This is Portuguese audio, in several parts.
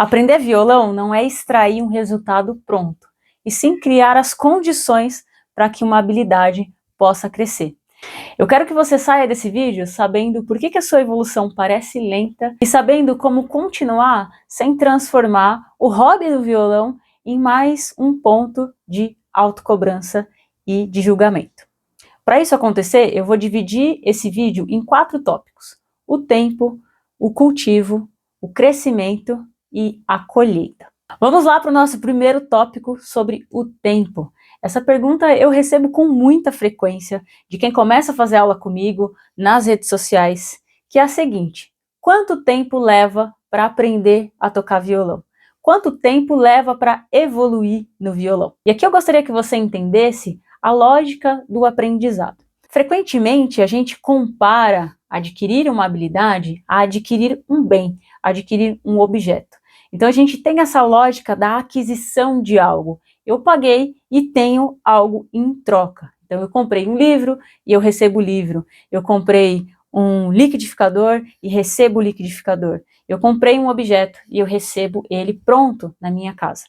Aprender violão não é extrair um resultado pronto, e sim criar as condições para que uma habilidade possa crescer. Eu quero que você saia desse vídeo sabendo por que a sua evolução parece lenta e sabendo como continuar sem transformar o hobby do violão em mais um ponto de autocobrança e de julgamento. Para isso acontecer, eu vou dividir esse vídeo em 4 tópicos: o tempo, o cultivo, o crescimento e a colheita. Vamos lá para o nosso primeiro tópico sobre o tempo. Essa pergunta eu recebo com muita frequência de quem começa a fazer aula comigo nas redes sociais, que é a seguinte: quanto tempo leva para aprender a tocar violão? Quanto tempo leva para evoluir no violão? E aqui eu gostaria que você entendesse a lógica do aprendizado. Frequentemente a gente compara adquirir uma habilidade a adquirir um bem, a adquirir um objeto. Então a gente tem essa lógica da aquisição de algo. Eu paguei e tenho algo em troca. Então eu comprei um livro e eu recebo o livro. Eu comprei um liquidificador e recebo o liquidificador. Eu comprei um objeto e eu recebo ele pronto na minha casa.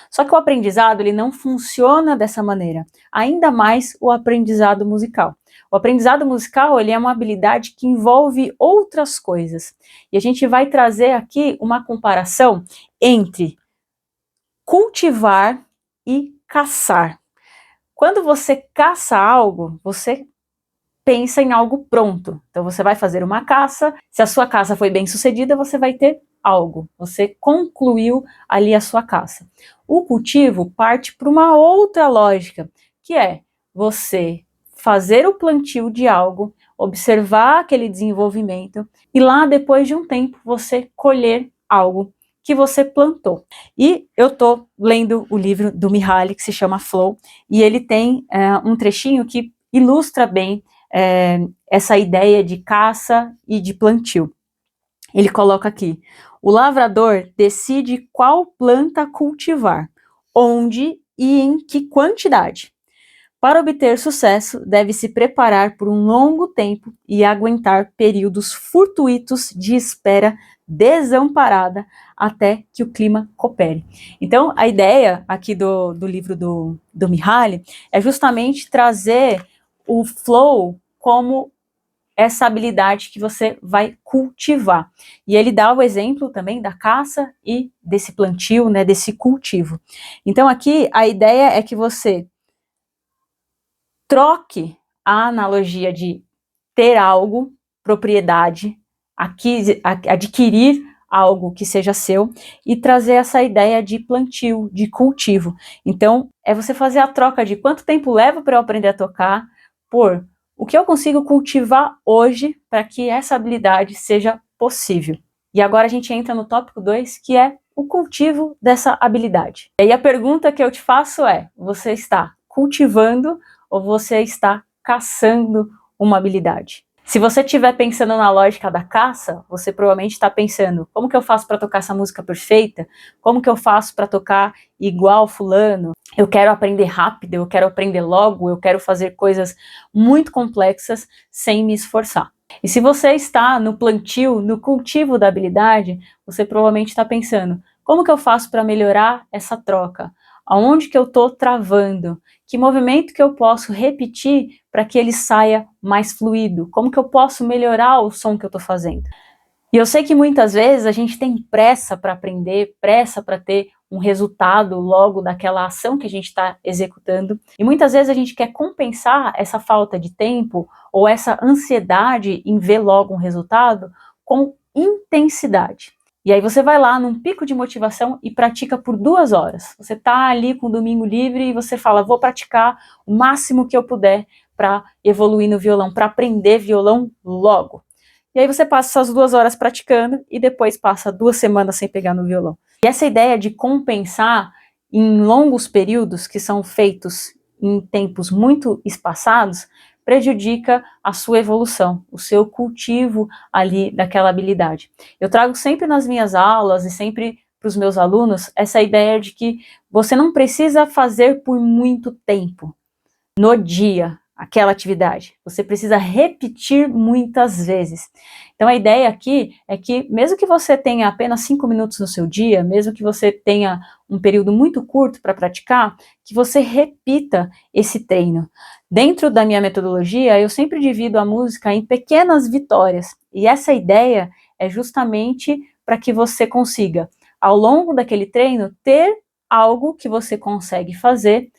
Só que o aprendizado ele não funciona dessa maneira, ainda mais o aprendizado musical. O aprendizado musical ele é uma habilidade que envolve outras coisas. E a gente vai trazer aqui uma comparação entre cultivar e caçar. Quando você caça algo, você pensa em algo pronto. Então você vai fazer uma caça, se a sua caça foi bem sucedida, você vai ter algo. Você concluiu ali a sua caça. O cultivo parte para uma outra lógica, que é você fazer o plantio de algo, observar aquele desenvolvimento e lá depois de um tempo você colher algo que você plantou. E eu estou lendo o livro do Mihaly que se chama Flow e ele tem um trechinho que ilustra bem essa ideia de caça e de plantio. Ele coloca aqui: o lavrador decide qual planta cultivar, onde e em que quantidade. Para obter sucesso, deve se preparar por um longo tempo e aguentar períodos fortuitos de espera desamparada até que o clima coopere. Então, a ideia aqui do livro do Mihaly é justamente trazer o flow como essa habilidade que você vai cultivar. E ele dá o exemplo também da caça e desse plantio, né, desse cultivo. Então aqui a ideia é que você troque a analogia de ter algo, propriedade, adquirir algo que seja seu e trazer essa ideia de plantio, de cultivo. Então, é você fazer a troca de quanto tempo leva para eu aprender a tocar por o que eu consigo cultivar hoje para que essa habilidade seja possível. E agora a gente entra no tópico 2, que é o cultivo dessa habilidade. E aí a pergunta que eu te faço é: você está cultivando ou você está caçando uma habilidade? Se você estiver pensando na lógica da caça, você provavelmente está pensando: como que eu faço para tocar essa música perfeita? Como que eu faço para tocar igual fulano? Eu quero aprender rápido, eu quero aprender logo, eu quero fazer coisas muito complexas sem me esforçar. E se você está no plantio, no cultivo da habilidade, você provavelmente está pensando: como que eu faço para melhorar essa troca? Aonde que eu estou travando? Que movimento que eu posso repetir para que ele saia mais fluido? Como que eu posso melhorar o som que eu estou fazendo? E eu sei que muitas vezes a gente tem pressa para aprender, pressa para ter um resultado logo daquela ação que a gente está executando. E muitas vezes a gente quer compensar essa falta de tempo ou essa ansiedade em ver logo um resultado com intensidade. E aí você vai lá num pico de motivação e pratica por 2 horas. Você tá ali com o domingo livre e você fala: vou praticar o máximo que eu puder para evoluir no violão, para aprender violão logo. E aí você passa essas 2 horas praticando e depois passa 2 semanas sem pegar no violão. E essa ideia de compensar em longos períodos, que são feitos em tempos muito espaçados, prejudica a sua evolução, o seu cultivo ali daquela habilidade. Eu trago sempre nas minhas aulas e sempre para os meus alunos essa ideia de que você não precisa fazer por muito tempo no dia. aquela atividade. Você precisa repetir muitas vezes. Então a ideia aqui é que mesmo que você tenha apenas 5 minutos no seu dia, mesmo que você tenha um período muito curto para praticar, que você repita esse treino. Dentro da minha metodologia, eu sempre divido a música em pequenas vitórias. E essa ideia é justamente para que você consiga, ao longo daquele treino, ter algo que você consegue fazer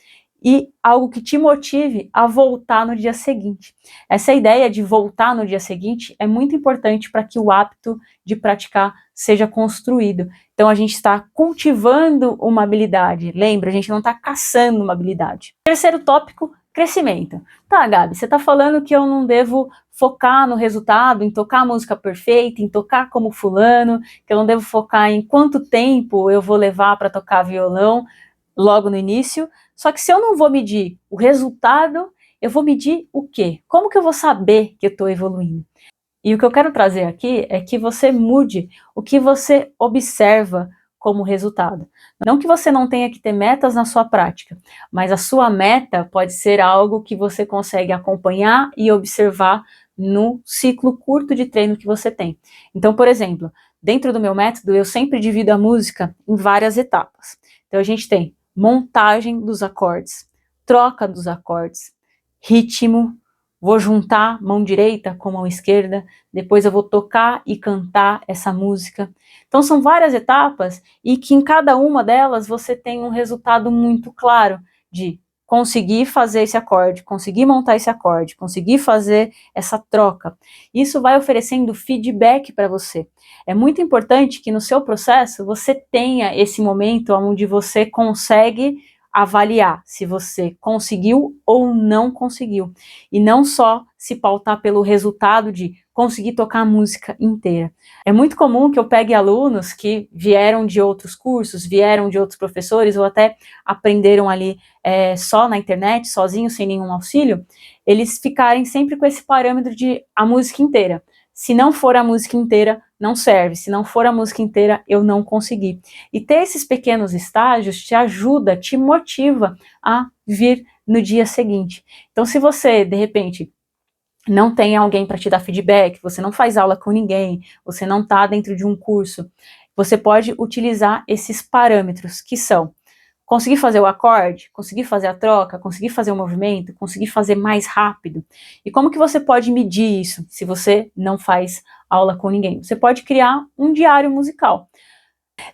e algo que te motive a voltar no dia seguinte. Essa ideia de voltar no dia seguinte é muito importante para que o hábito de praticar seja construído. Então a gente está cultivando uma habilidade. Lembra, a gente não está caçando uma habilidade. Terceiro tópico, crescimento. Tá, Gabi, você está falando que eu não devo focar no resultado, em tocar a música perfeita, em tocar como fulano, que eu não devo focar em quanto tempo eu vou levar para tocar violão logo no início. Só que se eu não vou medir o resultado, eu vou medir o quê? Como que eu vou saber que eu estou evoluindo? E o que eu quero trazer aqui é que você mude o que você observa como resultado. Não que você não tenha que ter metas na sua prática, mas a sua meta pode ser algo que você consegue acompanhar e observar no ciclo curto de treino que você tem. Então, por exemplo, dentro do meu método, eu sempre divido a música em várias etapas. Então, a gente tem montagem dos acordes, troca dos acordes, ritmo, vou juntar mão direita com mão esquerda, depois eu vou tocar e cantar essa música. Então são várias etapas e que em cada uma delas você tem um resultado muito claro de conseguir fazer esse acorde, conseguir montar esse acorde, conseguir fazer essa troca. Isso vai oferecendo feedback para você. É muito importante que no seu processo você tenha esse momento onde você consegue avaliar se você conseguiu ou não conseguiu. E não só se pautar pelo resultado de conseguir tocar a música inteira. É muito comum que eu pegue alunos que vieram de outros cursos, vieram de outros professores, ou até aprenderam ali só na internet, sozinhos, sem nenhum auxílio, eles ficarem sempre com esse parâmetro de a música inteira. Se não for a música inteira, não serve. Se não for a música inteira, eu não consegui. E ter esses pequenos estágios te ajuda, te motiva a vir no dia seguinte. Então, se você, de repente, não tem alguém para te dar feedback, você não faz aula com ninguém, você não está dentro de um curso, você pode utilizar esses parâmetros, que são conseguir fazer o acorde, conseguir fazer a troca, conseguir fazer o movimento, conseguir fazer mais rápido. E como que você pode medir isso, se você não faz aula com ninguém? Você pode criar um diário musical.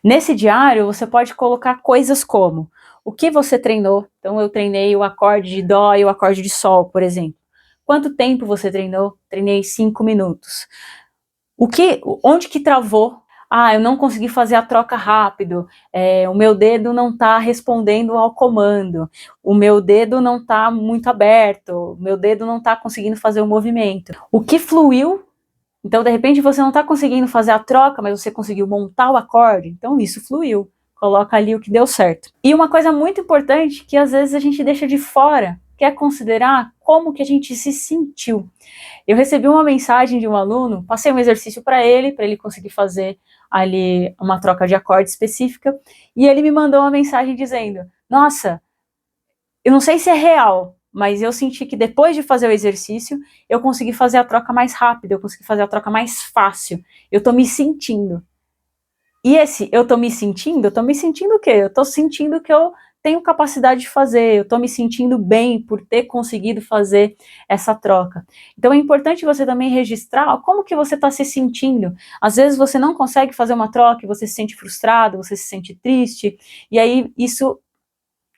Nesse diário, você pode colocar coisas como o que você treinou. Então, eu treinei o acorde de dó e o acorde de sol, por exemplo. Quanto tempo você treinou? Treinei 5 minutos. Onde que travou? Ah, eu não consegui fazer a troca rápido, o meu dedo não está respondendo ao comando, o meu dedo não está muito aberto, o meu dedo não está conseguindo fazer o movimento. O que fluiu? Então, de repente, você não está conseguindo fazer a troca, mas você conseguiu montar o acorde, então isso fluiu. Coloca ali o que deu certo. E uma coisa muito importante que às vezes a gente deixa de fora, que é considerar como que a gente se sentiu. Eu recebi uma mensagem de um aluno, passei um exercício para ele conseguir fazer ali uma troca de acorde específica, e ele me mandou uma mensagem dizendo: nossa, eu não sei se é real, mas eu senti que depois de fazer o exercício, eu consegui fazer a troca mais rápida, eu consegui fazer a troca mais fácil, eu tô me sentindo. E esse eu tô me sentindo o quê? Eu tô sentindo que eu tenho capacidade de fazer, eu tô me sentindo bem por ter conseguido fazer essa troca. Então é importante você também registrar como que você está se sentindo. Às vezes você não consegue fazer uma troca, você se sente frustrado, você se sente triste, e aí isso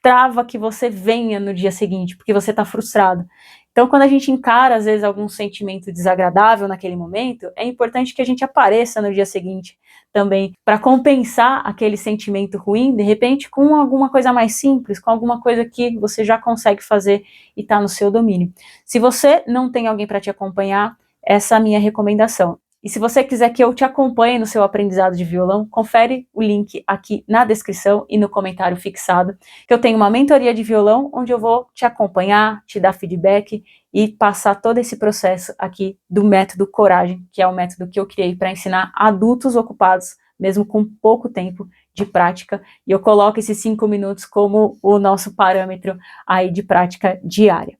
trava que você venha no dia seguinte, porque você está frustrado. Então, quando a gente encara, às vezes, algum sentimento desagradável naquele momento, é importante que a gente apareça no dia seguinte também, para compensar aquele sentimento ruim, de repente, com alguma coisa mais simples, com alguma coisa que você já consegue fazer e está no seu domínio. Se você não tem alguém para te acompanhar, essa é a minha recomendação. E se você quiser que eu te acompanhe no seu aprendizado de violão, confere o link aqui na descrição e no comentário fixado, que eu tenho uma mentoria de violão, onde eu vou te acompanhar, te dar feedback e passar todo esse processo aqui do método Coragem, que é o método que eu criei para ensinar adultos ocupados, mesmo com pouco tempo de prática, e eu coloco esses 5 minutos como o nosso parâmetro aí de prática diária.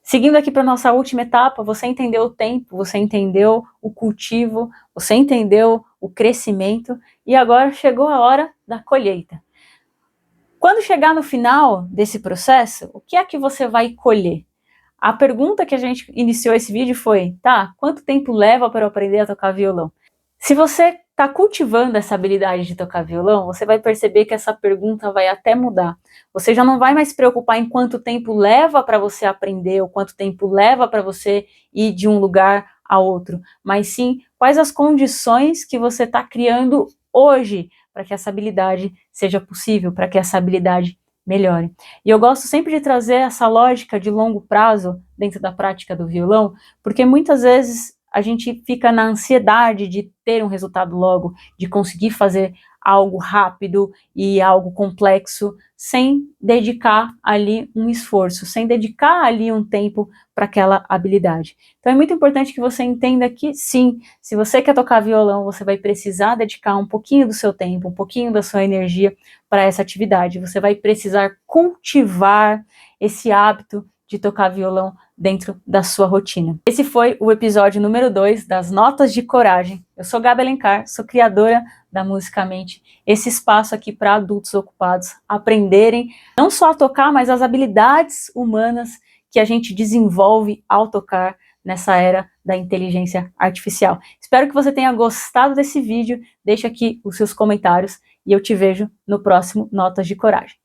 Seguindo aqui para nossa última etapa, você entendeu o tempo, você entendeu o cultivo, você entendeu o crescimento e agora chegou a hora da colheita. Quando chegar no final desse processo, o que é que você vai colher? A pergunta que a gente iniciou esse vídeo foi, tá, quanto tempo leva para eu aprender a tocar violão? Se você está cultivando essa habilidade de tocar violão, você vai perceber que essa pergunta vai até mudar. Você já não vai mais se preocupar em quanto tempo leva para você aprender, ou quanto tempo leva para você ir de um lugar a outro, mas sim quais as condições que você está criando hoje para que essa habilidade seja possível, para que essa habilidade melhore. E eu gosto sempre de trazer essa lógica de longo prazo dentro da prática do violão, porque muitas vezes a gente fica na ansiedade de ter um resultado logo, de conseguir fazer algo rápido e algo complexo, sem dedicar ali um esforço, sem dedicar ali um tempo para aquela habilidade. Então é muito importante que você entenda que sim, se você quer tocar violão, você vai precisar dedicar um pouquinho do seu tempo, um pouquinho da sua energia para essa atividade. Você vai precisar cultivar esse hábito de tocar violão dentro da sua rotina. Esse foi o episódio número 2 das Notas de Coragem. Eu sou Gabi Alencar, sou criadora da Musicamente, esse espaço aqui para adultos ocupados aprenderem não só a tocar, mas as habilidades humanas que a gente desenvolve ao tocar nessa era da inteligência artificial. Espero que você tenha gostado desse vídeo, deixe aqui os seus comentários e eu te vejo no próximo Notas de Coragem.